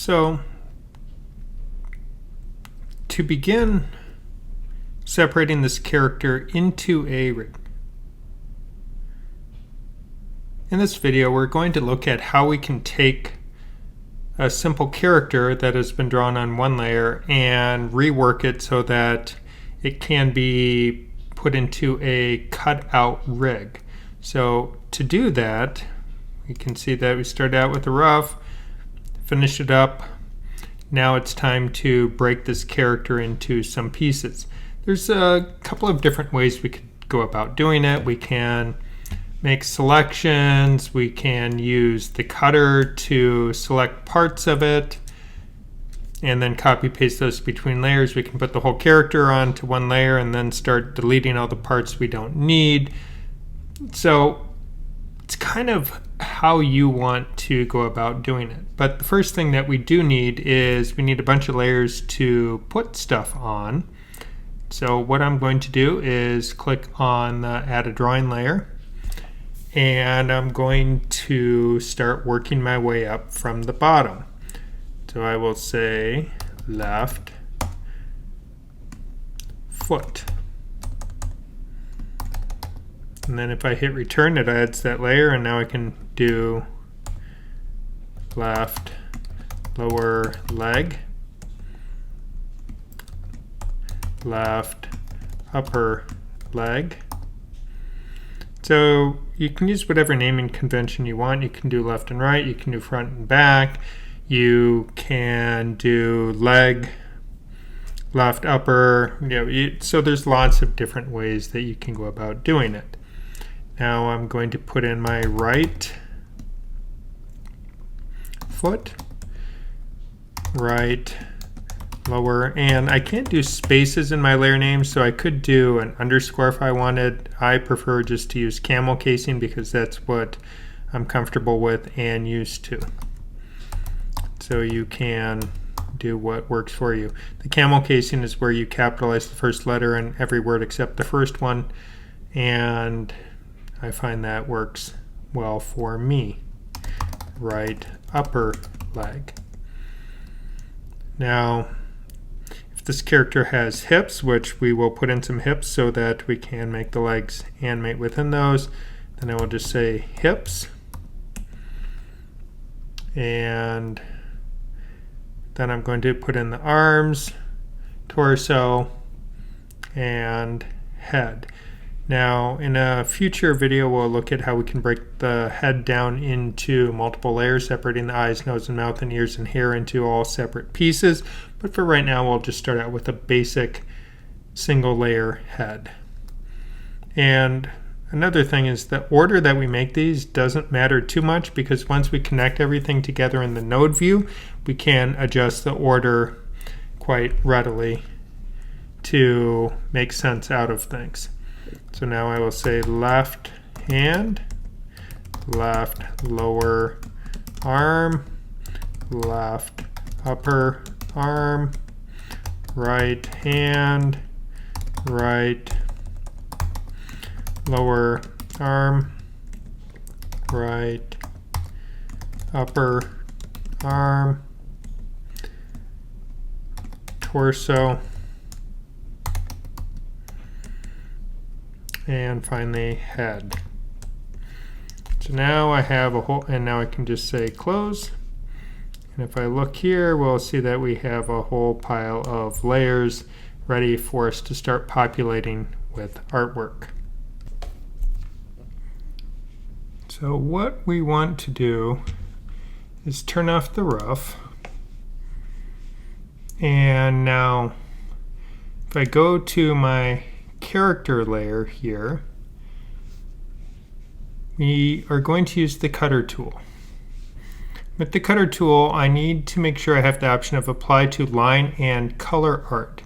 So to begin separating this character into a rig, in this video we're going to look at how we can take a simple character that has been drawn on one layer and rework it so that it can be put into a cutout rig. So to do that, you can see that we started out with a rough, finished it up. Now it's time to break this character into some pieces. There's a couple of different ways we could go about doing it. We can make selections, we can use the cutter to select parts of it, and then copy paste those between layers. We can put the whole character onto one layer and then start deleting all the parts we don't need. So it's kind of how you want to go about doing it. But the first thing that we do need is we need a bunch of layers to put stuff on. So what I'm going to do is click on the Add a Drawing layer, and I'm going to start working my way up from the bottom. So I will say left foot. And then if I hit return, it adds that layer, and now I can do left lower leg, left upper leg. So you can use whatever naming convention you want. You can do left and right, you can do front and back, you can do leg, left upper, so there's lots of different ways that you can go about doing it. Now I'm going to put in my right foot, right lower, and I can't do spaces in my layer names, so I could do an underscore if I wanted. I prefer just to use camel casing because that's what I'm comfortable with and used to. So you can do what works for you. The camel casing is where you capitalize the first letter in every word except the first one, and I find that works well for me. Right upper leg. Now, if this character has hips, which we will put in some hips so that we can make the legs animate within those, then I will just say hips, and then I'm going to put in the arms, torso, and head. Now, in a future video, we'll look at how we can break the head down into multiple layers, separating the eyes, nose, and mouth, and ears and hair into all separate pieces. But for right now, we'll just start out with a basic single layer head. And another thing is the order that we make these doesn't matter too much, because once we connect everything together in the node view, we can adjust the order quite readily to make sense out of things. So now I will say left hand, left lower arm, left upper arm, right hand, right lower arm, right upper arm, torso, and finally head. So now I have a whole, and now I can just say close. And if I look here, we'll see that we have a whole pile of layers ready for us to start populating with artwork. So what we want to do is turn off the rough. And now if I go to my character layer here, we are going to use the cutter tool. With the cutter tool, I need to make sure I have the option of apply to line and color art.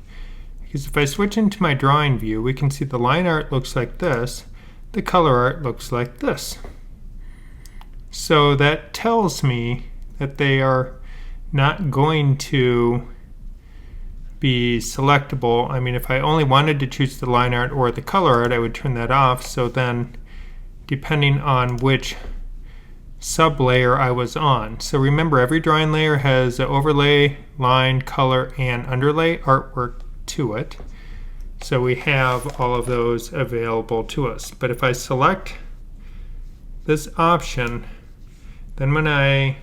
Because if I switch into my drawing view, we can see the line art looks like this, the color art looks like this. So that tells me that they are not going to be selectable. I mean, if I only wanted to choose the line art or the color art, I would turn that off. So then, depending on which sub-layer I was on. So remember, every drawing layer has an overlay, line, color, and underlay artwork to it. So we have all of those available to us. But if I select this option, then when I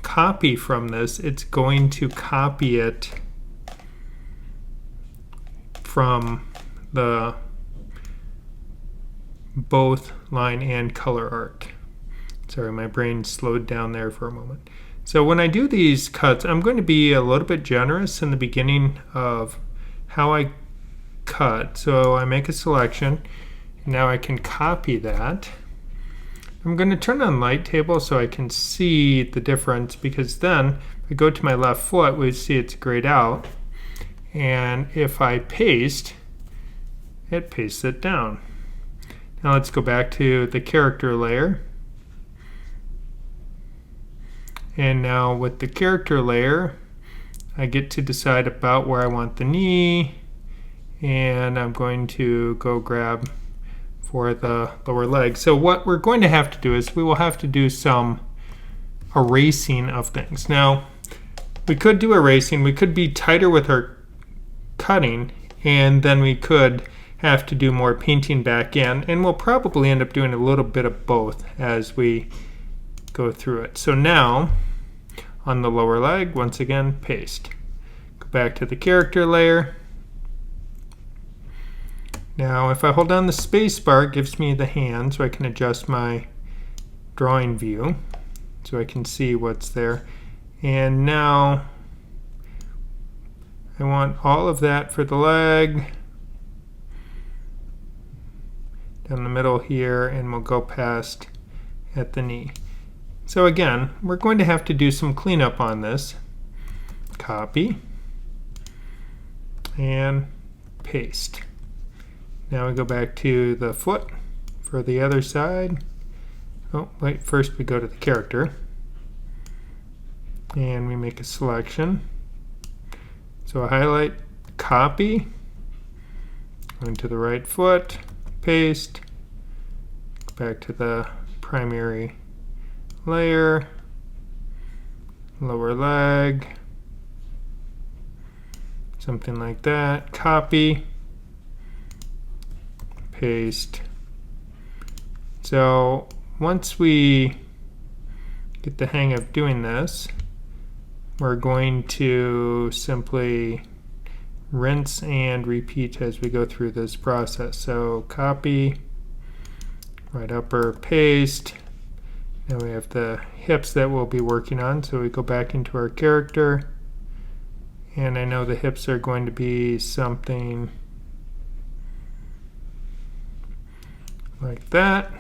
copy from this, it's going to copy it from the both line and color art. Sorry, my brain slowed down there for a moment. So when I do these cuts, I'm going to be a little bit generous in the beginning of how I cut. So I make a selection. Now I can copy that. I'm going to turn on light table so I can see the difference, because then if I go to my left foot, we see it's grayed out. And if I paste, it pastes it down. Now let's go back to the character layer. And now with the character layer, I get to decide about where I want the knee. And I'm going to go grab for the lower leg. So what we're going to have to do is we will have to do some erasing of things. Now, we could do erasing. We could be tighter with our cutting, and then we could have to do more painting back in, and we'll probably end up doing a little bit of both as we go through it. So now, on the lower leg, once again, paste. Go back to the character layer. Now, if I hold down the space bar, it gives me the hand, so I can adjust my drawing view so I can see what's there. And now, I want all of that for the leg, down the middle here, and we'll go past at the knee. So again, we're going to have to do some cleanup on this. Copy and paste. Now we go back to the foot for the other side. Oh, wait, first we go to the character and we make a selection. So I highlight, copy, go into the right foot, paste, back to the primary layer, lower leg, something like that, copy, paste. So once we get the hang of doing this, we're going to simply rinse and repeat as we go through this process. So copy, right upper, paste. Now we have the hips that we'll be working on, so we go back into our character, and I know the hips are going to be something like that.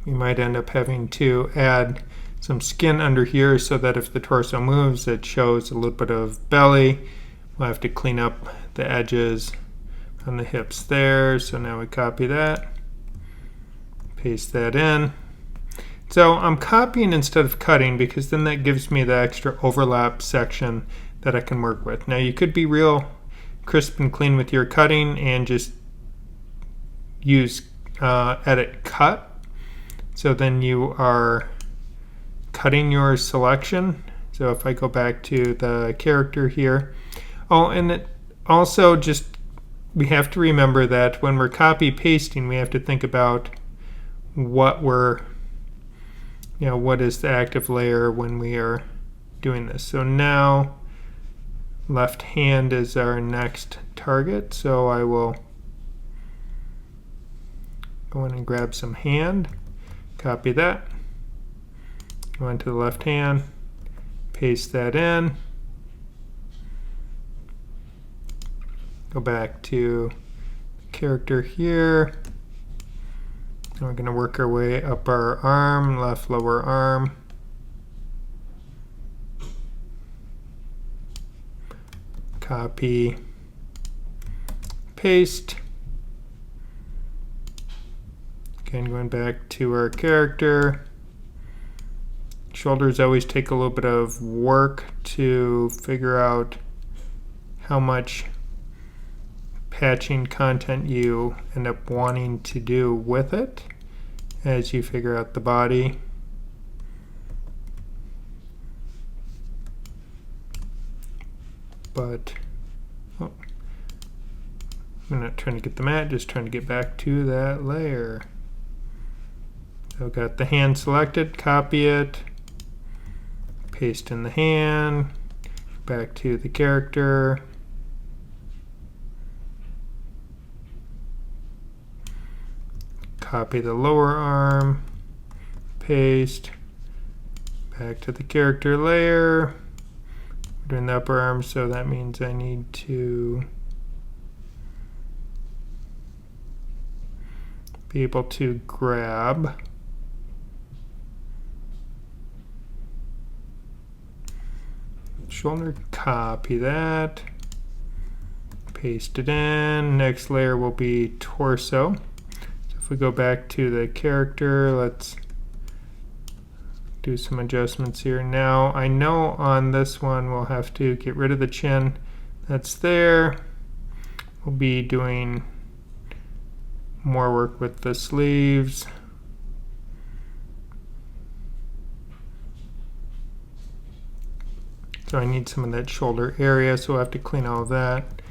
We might end up having to add some skin under here so that if the torso moves, it shows a little bit of belly. We'll have to clean up the edges on the hips there. So now we copy that, paste that in. So I'm copying instead of cutting, because then that gives me the extra overlap section that I can work with. Now you could be real crisp and clean with your cutting and just use edit cut. So then you are cutting your selection. So if I go back to the character here. Oh, and it also just, we have to remember that when we're copy pasting, we have to think about what we're, what is the active layer when we are doing this. So now left hand is our next target. So I will go in and grab some hand, copy that, go into the left hand, paste that in, go back to the character here, and we're going to work our way up our arm, left lower arm, copy, paste. Again, going back to our character. Shoulders always take a little bit of work to figure out how much patching content you end up wanting to do with it. as you figure out the body. But oh, I'm not trying to get the mat, just trying to get back to that layer. So I've got the hand selected, copy it, paste in the hand, back to the character, copy the lower arm, paste, back to the character layer. We're doing the upper arm, so that means I need to be able to grab shoulder, copy that, paste it in. Next layer will be torso. So if we go back to the character, let's do some adjustments here. Now I know on this one we'll have to get rid of the chin that's there. We'll be doing more work with the sleeves. So I need some of that shoulder area, so we'll have to clean all of that.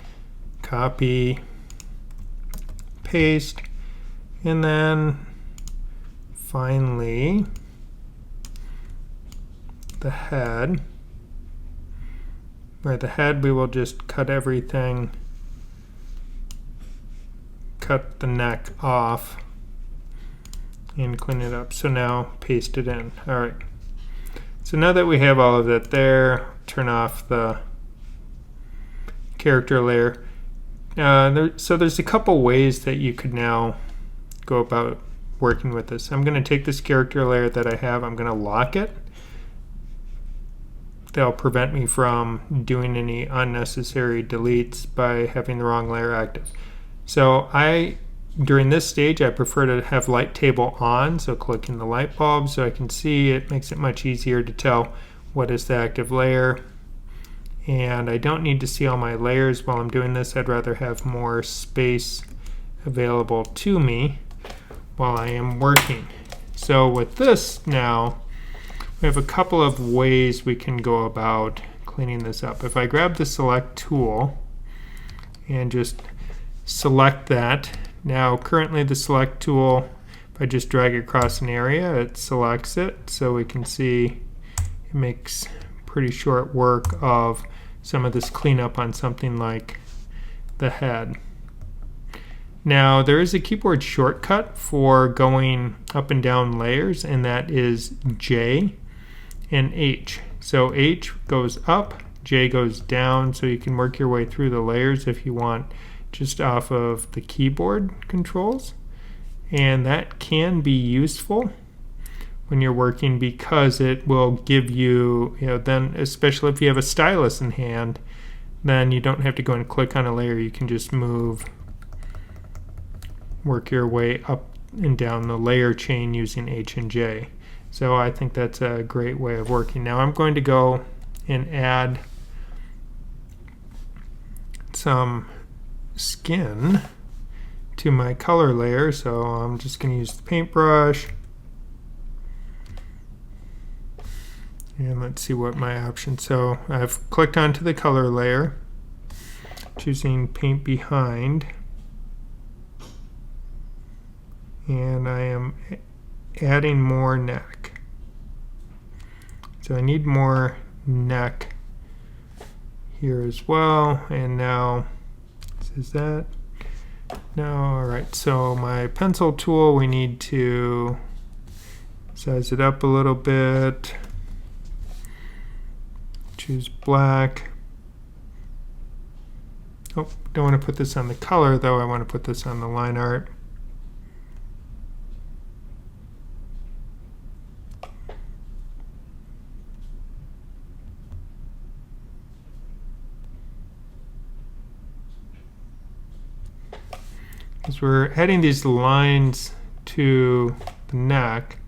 Copy, paste, and then finally the head. Where the head, we will just cut everything, cut the neck off and clean it up. So now paste it in. All right. So now that we have all of that there, turn off the character layer. So there's a couple ways that you could now go about working with this. I'm going to take this character layer that I have, I'm going to lock it. That'll prevent me from doing any unnecessary deletes by having the wrong layer active. So during this stage, I prefer to have light table on, so clicking the light bulb so I can see. It makes it much easier to tell what is the active layer. And I don't need to see all my layers while I'm doing this. I'd rather have more space available to me while I am working. So with this now, we have a couple of ways we can go about cleaning this up. If I grab the select tool and just select that, now currently the select tool, if I just drag it across an area, it selects it, so we can see it makes pretty short work of some of this cleanup on something like the head. Now there is a keyboard shortcut for going up and down layers, and that is J and H. So H goes up, J goes down, so you can work your way through the layers if you want just off of the keyboard controls. And that can be useful when you're working because it will give you, then especially if you have a stylus in hand, then you don't have to go and click on a layer. You can just work your way up and down the layer chain using H and J. So I think that's a great way of working. Now I'm going to go and add some skin to my color layer. So I'm just going to use the paintbrush. And let's see what my options. So I've clicked onto the color layer, choosing paint behind. And I am adding more neck. So I need more neck here as well. And now, is that? No, all right. So my pencil tool, we need to size it up a little bit. Choose black. Oh, don't want to put this on the color though. I want to put this on the line art. Because we're adding these lines to the neck,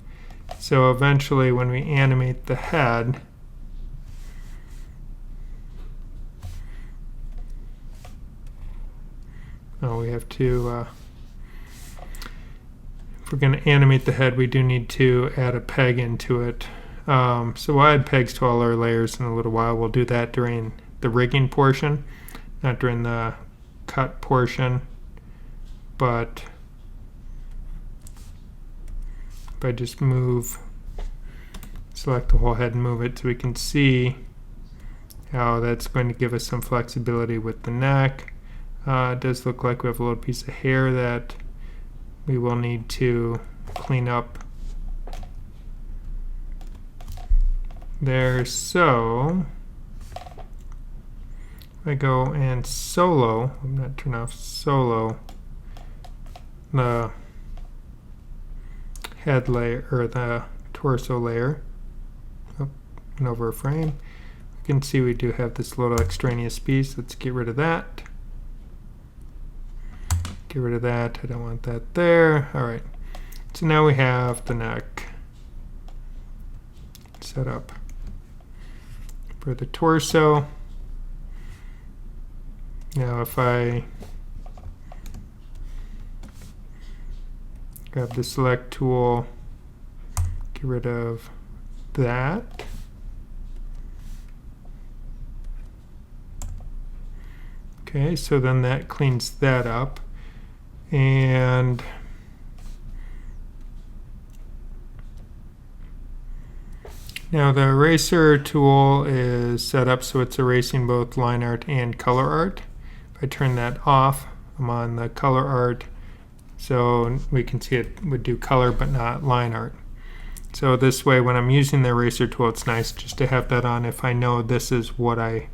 so eventually when we animate the head, we have to if we're going to animate the head, we do need to add a peg into it. So we'll add pegs to all our layers in a little while. We'll do that during the rigging portion, not during the cut portion. But if I just select the whole head and move it so we can see how that's going to give us some flexibility with the neck. It does look like we have a little piece of hair that we will need to clean up there. So if I go and solo, I'm not turn off solo the head layer or the torso layer, and over a frame, you can see we do have this little extraneous piece. Let's get rid of that. Get rid of that. I don't want that there. All right. So now we have the neck set up for the torso. Now if I grab the select tool, get rid of that. Okay, so then that cleans that up. And now the eraser tool is set up so it's erasing both line art and color art. If I turn that off, I'm on the color art, so we can see it would do color but not line art. So this way, when I'm using the eraser tool, it's nice just to have that on if I know this is what I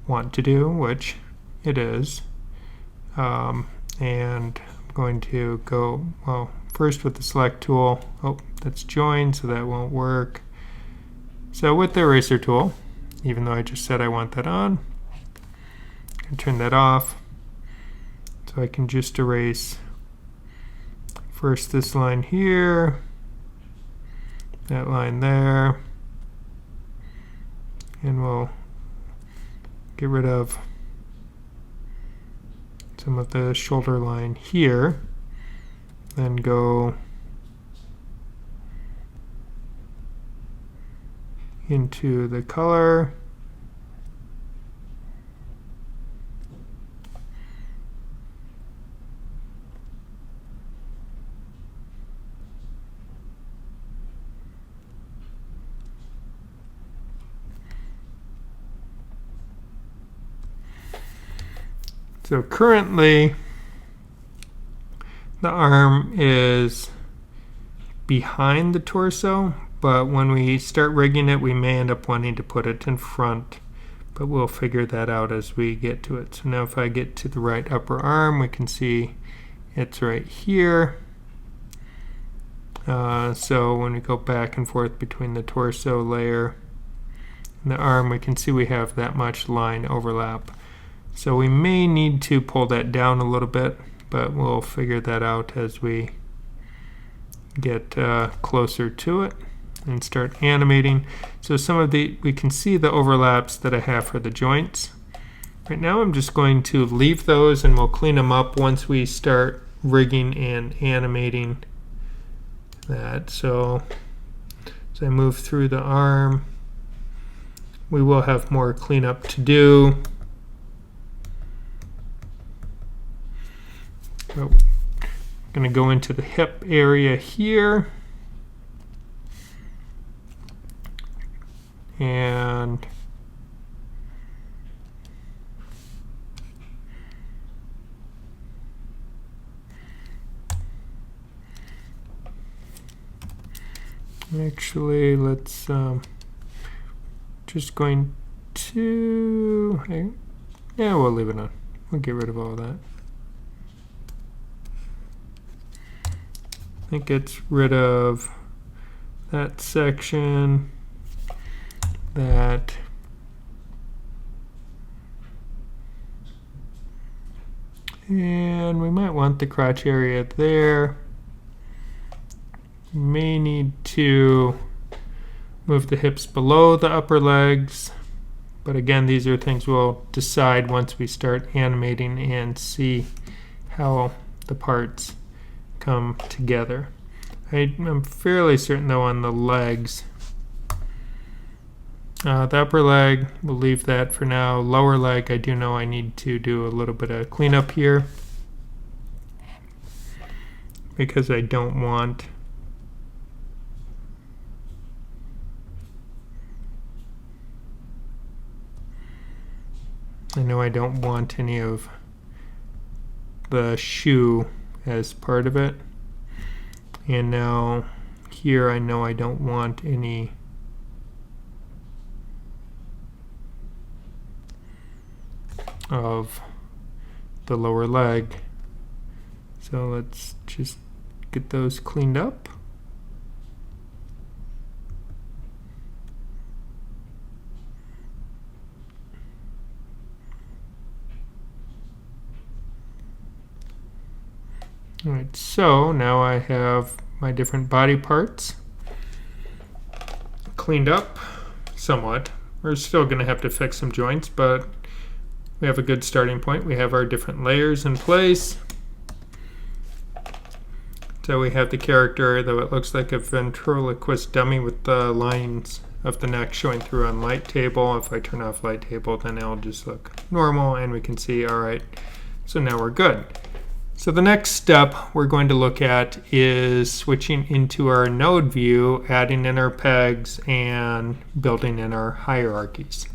want to do, which it is. And I'm going to go, well, first with the select tool. Oh, that's joined, so that won't work. So with the eraser tool, even though I just said I want that on, I can turn that off. So I can just erase first this line here, that line there, and we'll get rid of some of the shoulder line here, then go into the color, so currently the arm is behind the torso, but when we start rigging it, we may end up wanting to put it in front, but we'll figure that out as we get to it. So now if I get to the right upper arm, we can see it's right here. So when we go back and forth between the torso layer and the arm, we can see we have that much line overlap. So we may need to pull that down a little bit, but we'll figure that out as we get closer to it and start animating. So some of we can see the overlaps that I have for the joints. Right now I'm just going to leave those and we'll clean them up once we start rigging and animating that. So as I move through the arm, we will have more cleanup to do. So I'm going to go into the hip area here, and actually let's just going to, yeah, we'll leave it on. We'll get rid of all that. It gets rid of that section, that, and we might want the crotch area there. We may need to move the hips below the upper legs, but again, these are things we'll decide once we start animating and see how the parts come together. I'm fairly certain though on the legs. The upper leg, we'll leave that for now. Lower leg, I do know I need to do a little bit of cleanup here because I don't want any of the shoe as part of it. And now here I know I don't want any of the lower leg. So let's just get those cleaned up. Alright, so now I have my different body parts cleaned up somewhat. We're still going to have to fix some joints, but we have a good starting point. We have our different layers in place. So we have the character, though it looks like a ventriloquist dummy with the lines of the neck showing through on light table. If I turn off light table, then it'll just look normal, and we can see, all right, so now we're good. So the next step we're going to look at is switching into our node view, adding in our pegs, and building in our hierarchies.